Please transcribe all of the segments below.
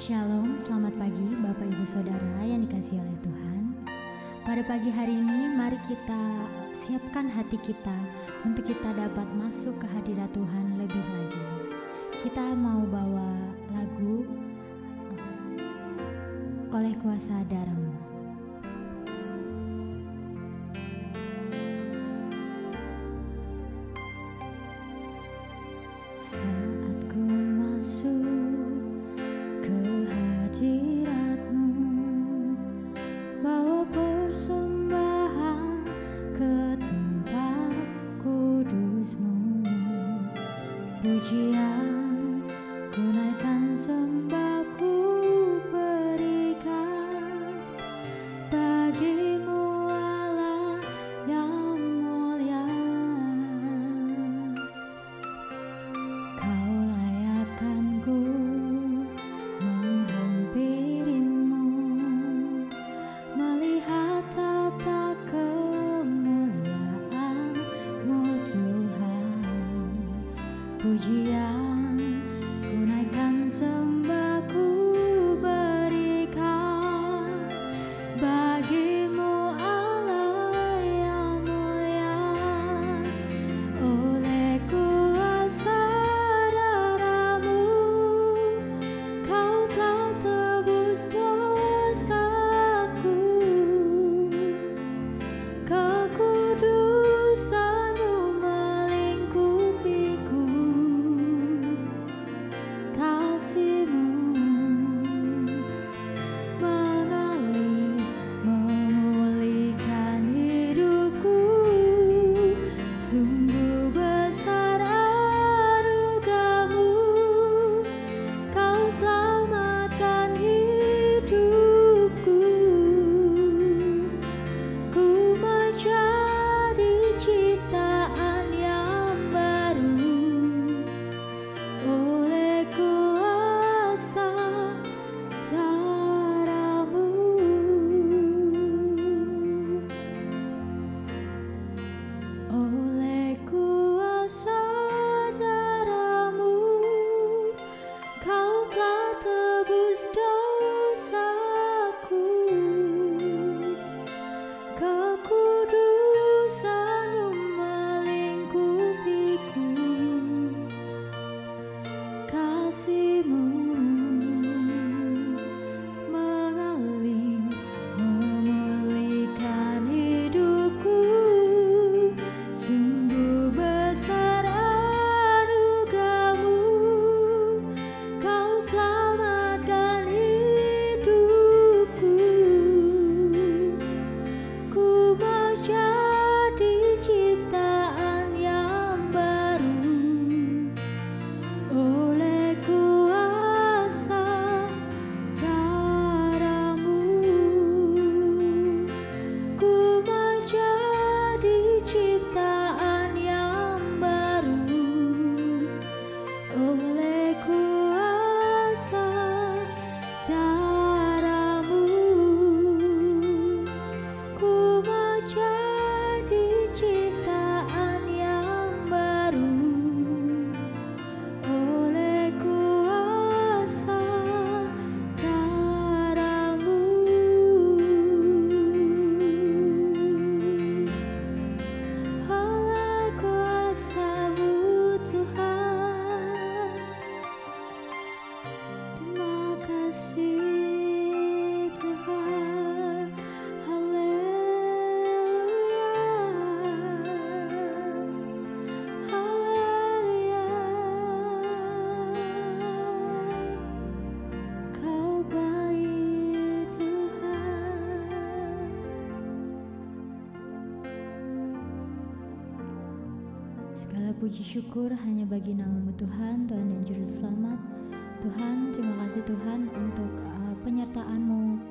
Shalom, selamat pagi Bapak Ibu Saudara yang dikasihi oleh Tuhan. Pada pagi hari ini mari kita siapkan hati kita untuk kita dapat masuk ke hadirat Tuhan lebih lagi. Kita mau bawa lagu Oleh Kuasa Darah-Mu. Saat ku masuk ke hadirat-Mu, bawa persembahan ke tempat kudus-Mu, pujian ku naikkan, sembah ku berikan bagimu Allah yang mulia. Kau layakkan ku menghampirimu, melihat tata kemuliaan-Mu Tuhan. Pujian ku naikkan, sembah ku berikan bagimu Allah yang mulia. Oleh kuasa darah-Mu, Kau telah tebus dosaku. Kekudusan-Mu melingkupiku, kasih-Mu mengalir memulihkan hidupku. Sungguh besar anugerah-Mu, Kau selamatkan hidupku. Ku menjadi ciptaan yang baru oleh kuasa darah-Mu. Oleh kuasa darah-Mu, Kau telah tebus dosaku. Kekudusan-Mu melingkupiku, kasih-Mu mengalir memulihkan hidupku. Sungguh besar anugerah-Mu, Kau selamatkan hidupku. Ku menjadi ciptaan yang baru oleh kuasa darah-Mu. Ku menjadi ciptaan yang baru oleh kuasa darah-Mu. Ku menjadi ciptaan yang baru oleh kuasa darah-Mu. Oleh kuasa-Mu Tuhan, terima kasih Tuhan. Haleluya, haleluya. Kau baik Tuhan. Segala puji syukur hanya bagi nama-Mu Tuhan, Tuhan dan Juru Selamat. Tuhan, terima kasih Tuhan untuk penyertaan-Mu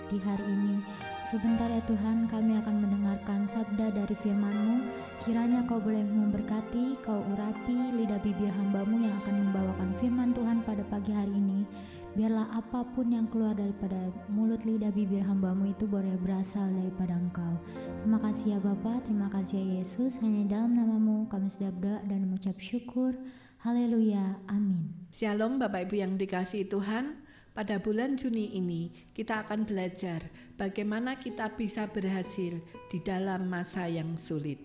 di hari ini. Sebentar ya Tuhan, kami akan mendengarkan sabda dari firman-Mu. Kiranya Kau boleh memberkati, Kau urapi lidah bibir hamba-Mu yang akan membawakan firman Tuhan pada pagi hari ini. Biarlah apapun yang keluar daripada mulut lidah bibir hamba-Mu itu boleh berasal daripada Engkau. Terima kasih ya Bapa, terima kasih ya Yesus. Hanya dalam nama-Mu kami sudah berdoa dan mengucap syukur. Haleluya, amin. Shalom Bapak Ibu yang dikasihi Tuhan. Pada bulan Juni ini, kita akan belajar bagaimana kita bisa berhasil di dalam masa yang sulit.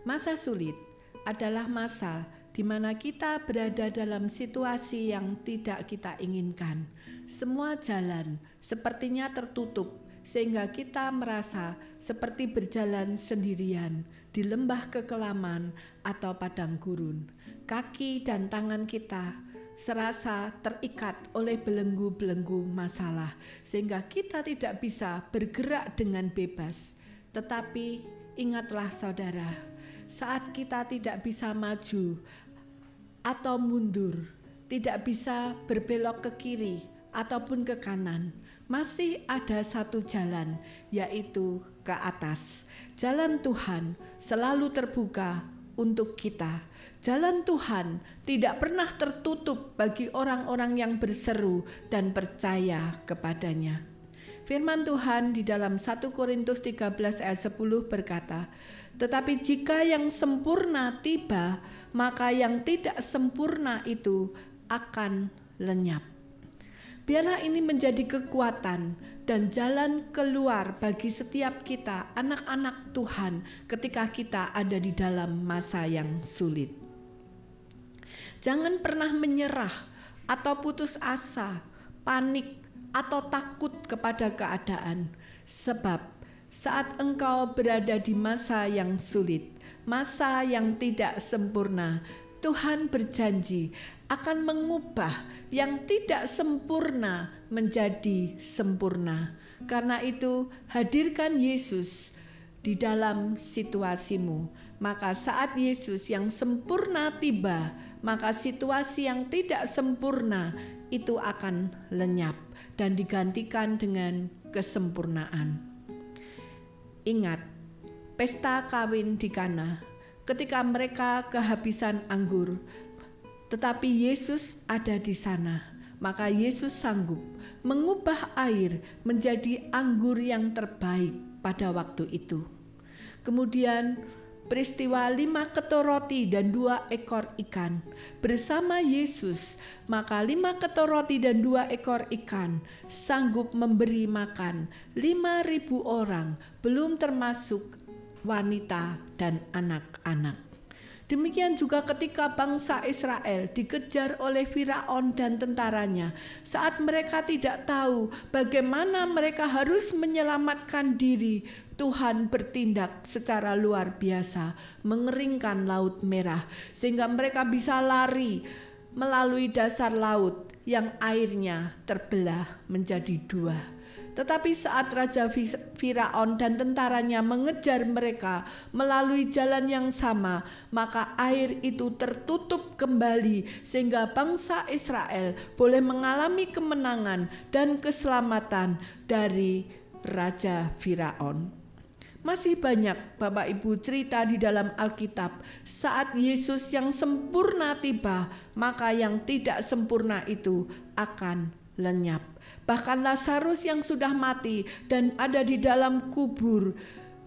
Masa sulit adalah masa di mana kita berada dalam situasi yang tidak kita inginkan. Semua jalan sepertinya tertutup, sehingga kita merasa seperti berjalan sendirian di lembah kekelaman atau padang gurun. Kaki dan tangan kita serasa terikat oleh belenggu-belenggu masalah, sehingga kita tidak bisa bergerak dengan bebas. Tetapi ingatlah saudara, saat kita tidak bisa maju atau mundur, tidak bisa berbelok ke kiri ataupun ke kanan, masih ada satu jalan, yaitu ke atas. Jalan Tuhan selalu terbuka untuk kita. Jalan Tuhan tidak pernah tertutup bagi orang-orang yang berseru dan percaya kepadanya. Firman Tuhan di dalam 1 Korintus 13 ayat 10 berkata, "Tetapi jika yang sempurna tiba, maka yang tidak sempurna itu akan lenyap." Biarlah ini menjadi kekuatan dan jalan keluar bagi setiap kita, anak-anak Tuhan, ketika kita ada di dalam masa yang sulit. Jangan pernah menyerah atau putus asa, panik atau takut kepada keadaan. Sebab saat engkau berada di masa yang sulit, masa yang tidak sempurna, Tuhan berjanji akan mengubah yang tidak sempurna menjadi sempurna. Karena itu, hadirkan Yesus di dalam situasimu. Maka saat Yesus yang sempurna tiba, maka situasi yang tidak sempurna itu akan lenyap dan digantikan dengan kesempurnaan. Ingat, pesta kawin di Kana, ketika mereka kehabisan anggur, tetapi Yesus ada di sana, maka Yesus sanggup mengubah air menjadi anggur yang terbaik pada waktu itu. Kemudian peristiwa 5 ketor roti dan 2 ekor ikan bersama Yesus, maka 5 ketor roti dan 2 ekor ikan sanggup memberi makan 5.000 orang, belum termasuk wanita dan anak-anak. Demikian juga ketika bangsa Israel dikejar oleh Firaun dan tentaranya, saat mereka tidak tahu bagaimana mereka harus menyelamatkan diri, Tuhan bertindak secara luar biasa, mengeringkan Laut Merah, sehingga mereka bisa lari melalui dasar laut yang airnya terbelah menjadi 2. Tetapi saat Raja Firaun dan tentaranya mengejar mereka melalui jalan yang sama, maka air itu tertutup kembali sehingga bangsa Israel boleh mengalami kemenangan dan keselamatan dari Raja Firaun. Masih banyak Bapak Ibu cerita di dalam Alkitab, saat Yesus yang sempurna tiba, maka yang tidak sempurna itu akan lenyap. Bahkan Lazarus yang sudah mati dan ada di dalam kubur,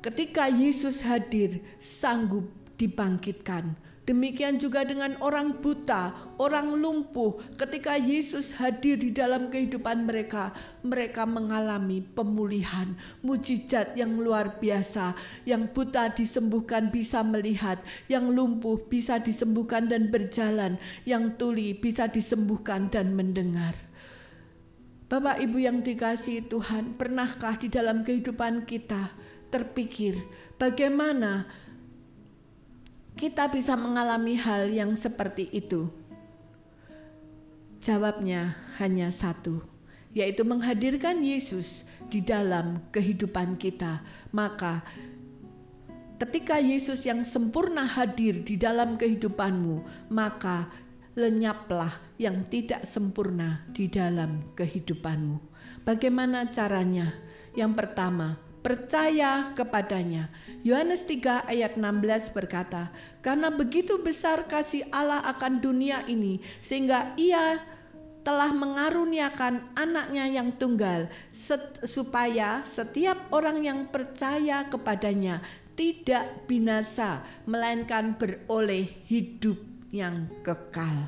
ketika Yesus hadir sanggup dibangkitkan. Demikian juga dengan orang buta, orang lumpuh, ketika Yesus hadir di dalam kehidupan mereka, mereka mengalami pemulihan, mujizat yang luar biasa. Yang buta disembuhkan bisa melihat, yang lumpuh bisa disembuhkan dan berjalan, yang tuli bisa disembuhkan dan mendengar. Bapak Ibu yang dikasihi Tuhan, pernahkah di dalam kehidupan kita terpikir bagaimana kita bisa mengalami hal yang seperti itu? Jawabnya hanya satu, yaitu menghadirkan Yesus di dalam kehidupan kita. Maka ketika Yesus yang sempurna hadir di dalam kehidupanmu, maka lenyaplah yang tidak sempurna di dalam kehidupanmu. Bagaimana caranya? Yang pertama, percaya kepadanya. Yohanes 3 ayat 16 berkata, "Karena begitu besar kasih Allah akan dunia ini, sehingga Ia telah mengaruniakan anaknya yang tunggal, supaya setiap orang yang percaya kepadanya tidak binasa, melainkan beroleh hidup yang kekal."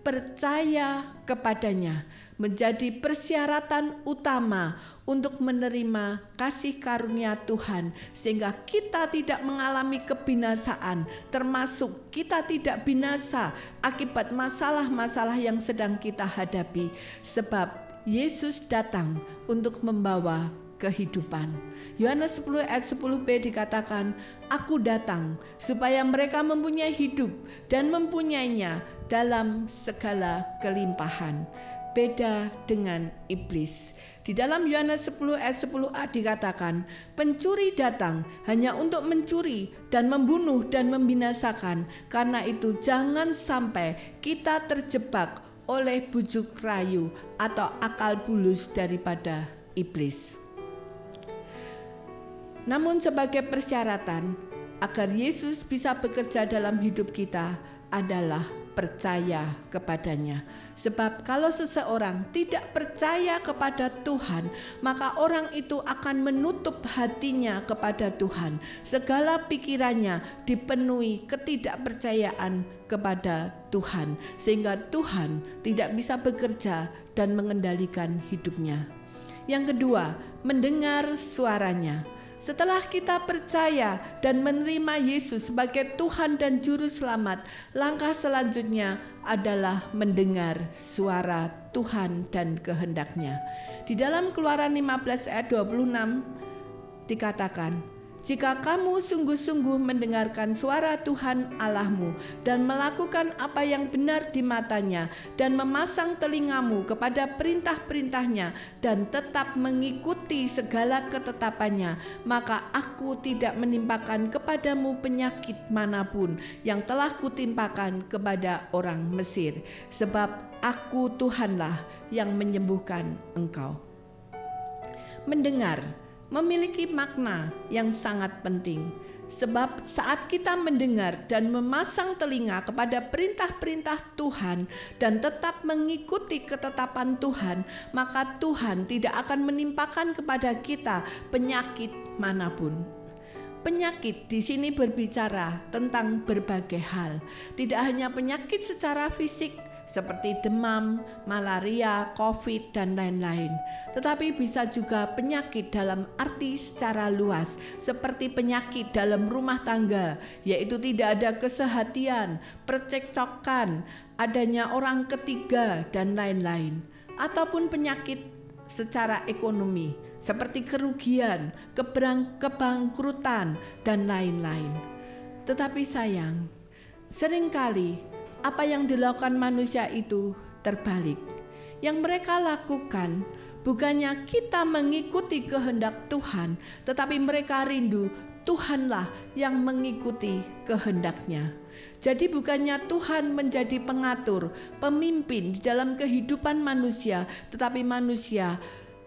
Percaya kepadanya. menjadi persyaratan utama untuk menerima kasih karunia Tuhan, sehingga kita tidak mengalami kebinasaan, termasuk kita tidak binasa akibat masalah-masalah yang sedang kita hadapi, sebab Yesus datang untuk membawa kehidupan. Yohanes 10 ayat 10b dikatakan, Aku datang supaya mereka mempunyai hidup dan mempunyainya dalam segala kelimpahan. Beda dengan iblis. Di dalam Yohanes 10 ayat 10a dikatakan, pencuri datang hanya untuk mencuri dan membunuh dan membinasakan. Karena itu jangan sampai kita terjebak oleh bujuk rayu atau akal bulus daripada iblis. Namun sebagai persyaratan agar Yesus bisa bekerja dalam hidup kita adalah percaya kepadanya. Sebab kalau seseorang tidak percaya kepada Tuhan, maka orang itu akan menutup hatinya kepada Tuhan. Segala pikirannya dipenuhi ketidakpercayaan kepada Tuhan, sehingga Tuhan tidak bisa bekerja dan mengendalikan hidupnya. Yang kedua, mendengar suaranya. Setelah kita percaya dan menerima Yesus sebagai Tuhan dan Juru Selamat, langkah selanjutnya adalah mendengar suara Tuhan dan kehendak-Nya. Di dalam Keluaran 15 ayat 26 dikatakan, jika kamu sungguh-sungguh mendengarkan suara Tuhan Allahmu dan melakukan apa yang benar di matanya dan memasang telingamu kepada perintah-perintahnya dan tetap mengikuti segala ketetapannya, maka aku tidak menimpakan kepadamu penyakit manapun yang telah kutimpakan kepada orang Mesir, sebab aku Tuhanlah yang menyembuhkan engkau. Mendengar memiliki makna yang sangat penting, sebab saat kita mendengar dan memasang telinga kepada perintah-perintah Tuhan dan tetap mengikuti ketetapan Tuhan, maka Tuhan tidak akan menimpakan kepada kita penyakit manapun. Penyakit di sini berbicara tentang berbagai hal, tidak hanya penyakit secara fisik seperti demam, malaria, COVID, dan lain-lain. Tetapi bisa juga penyakit dalam arti secara luas, seperti penyakit dalam rumah tangga, yaitu tidak ada kesehatian, percekcokan, adanya orang ketiga, dan lain-lain. Ataupun penyakit secara ekonomi, seperti kerugian, kebangkrutan, dan lain-lain. Tetapi sayang, seringkali apa yang dilakukan manusia itu terbalik. Yang mereka lakukan bukannya kita mengikuti kehendak Tuhan, tetapi mereka rindu Tuhanlah yang mengikuti kehendak-Nya. Jadi bukannya Tuhan menjadi pengatur, pemimpin di dalam kehidupan manusia, tetapi manusia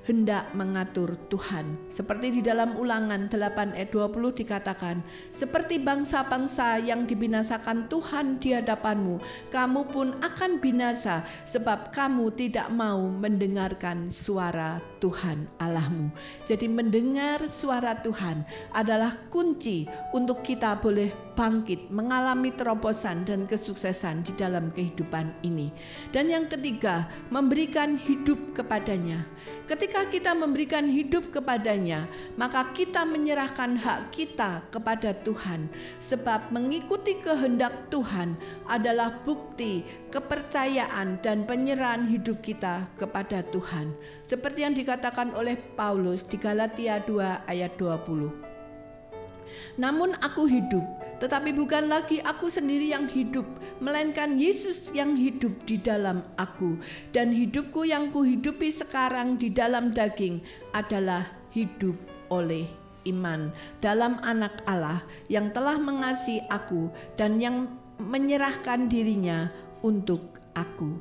hendak mengatur Tuhan. Seperti di dalam Ulangan 8 ayat 20 dikatakan, seperti bangsa-bangsa yang dibinasakan Tuhan di hadapanmu, kamu pun akan binasa, sebab kamu tidak mau mendengarkan suara Tuhan Allahmu. Jadi mendengar suara Tuhan adalah kunci untuk kita boleh bangkit, mengalami terobosan dan kesuksesan di dalam kehidupan ini. Dan yang ketiga, memberikan hidup kepadanya. Ketika kita memberikan hidup kepadanya, maka kita menyerahkan hak kita kepada Tuhan. Sebab mengikuti kehendak Tuhan adalah bukti kepercayaan dan penyerahan hidup kita kepada Tuhan. Seperti yang dikatakan oleh Paulus di Galatia 2 ayat 20. Namun aku hidup, tetapi bukan lagi aku sendiri yang hidup, melainkan Yesus yang hidup di dalam aku. Dan hidupku yang kuhidupi sekarang di dalam daging adalah hidup oleh iman dalam Anak Allah yang telah mengasihi aku dan yang menyerahkan dirinya untuk aku.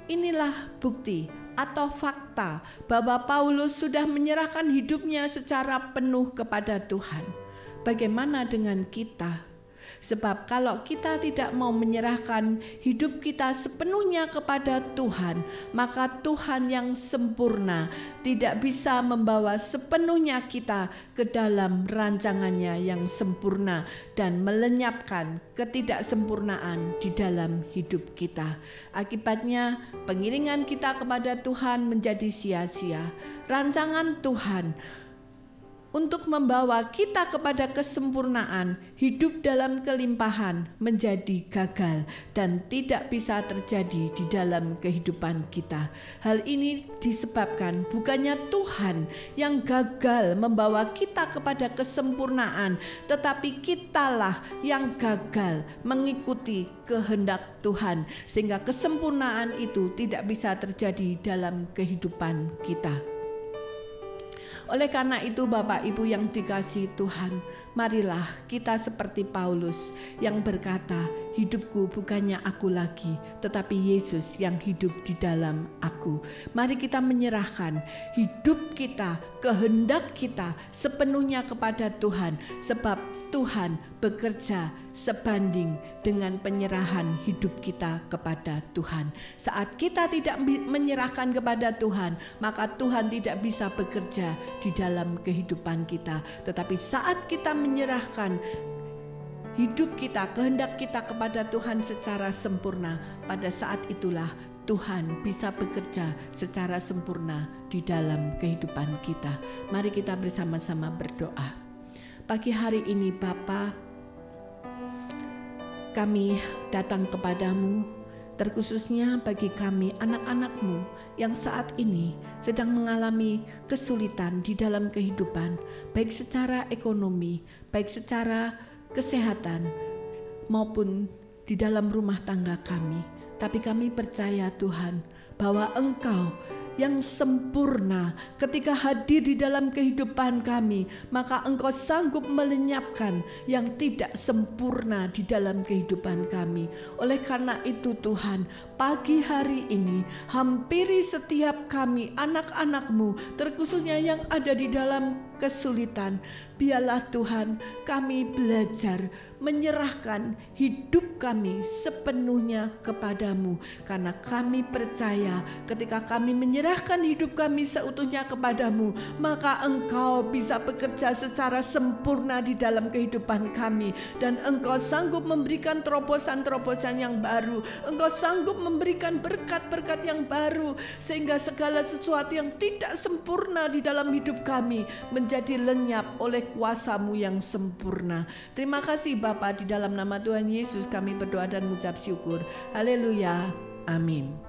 Inilah bukti atau fakta bahwa Paulus sudah menyerahkan hidupnya secara penuh kepada Tuhan. Bagaimana dengan kita? Sebab kalau kita tidak mau menyerahkan hidup kita sepenuhnya kepada Tuhan, maka Tuhan yang sempurna tidak bisa membawa sepenuhnya kita ke dalam rancangannya yang sempurna dan melenyapkan ketidaksempurnaan di dalam hidup kita. Akibatnya pengiringan kita kepada Tuhan menjadi sia-sia. Rancangan Tuhan untuk membawa kita kepada kesempurnaan, hidup dalam kelimpahan menjadi gagal dan tidak bisa terjadi di dalam kehidupan kita. Hal ini disebabkan bukannya Tuhan yang gagal membawa kita kepada kesempurnaan, tetapi kitalah yang gagal mengikuti kehendak Tuhan, sehingga kesempurnaan itu tidak bisa terjadi dalam kehidupan kita. Oleh karena itu Bapak Ibu yang dikasihi Tuhan, marilah kita seperti Paulus yang berkata, hidupku bukannya aku lagi, tetapi Yesus yang hidup di dalam aku. Mari kita menyerahkan hidup kita, kehendak kita sepenuhnya kepada Tuhan, sebab Tuhan bekerja sebanding dengan penyerahan hidup kita kepada Tuhan. Saat kita tidak menyerahkan kepada Tuhan, maka Tuhan tidak bisa bekerja di dalam kehidupan kita. Tetapi saat kita menyerahkan hidup kita, kehendak kita kepada Tuhan secara sempurna, pada saat itulah Tuhan bisa bekerja secara sempurna di dalam kehidupan kita. Mari kita bersama-sama berdoa. Pagi hari ini Bapa, kami datang kepadamu, terkhususnya bagi kami anak-anak-Mu yang saat ini sedang mengalami kesulitan di dalam kehidupan, baik secara ekonomi, baik secara kesehatan, maupun di dalam rumah tangga kami. Tapi kami percaya Tuhan, bahwa Engkau yang sempurna ketika hadir di dalam kehidupan kami, maka Engkau sanggup melenyapkan yang tidak sempurna di dalam kehidupan kami. Oleh karena itu Tuhan, pagi hari ini hampiri setiap kami anak-anak-Mu, terkhususnya yang ada di dalam kesulitan. Biarlah Tuhan kami belajar menyerahkan hidup kami sepenuhnya kepadamu, karena kami percaya ketika kami menyerahkan hidup kami seutuhnya kepadamu, maka Engkau bisa bekerja secara sempurna di dalam kehidupan kami, dan Engkau sanggup memberikan terobosan-terobosan yang baru. Engkau sanggup memberikan berkat-berkat yang baru, sehingga segala sesuatu yang tidak sempurna di dalam hidup kami menjadi lenyap oleh kuasa-Mu yang sempurna. Terima kasih Bapa, di dalam nama Tuhan Yesus kami berdoa dan mengucap syukur. Haleluya. Amin.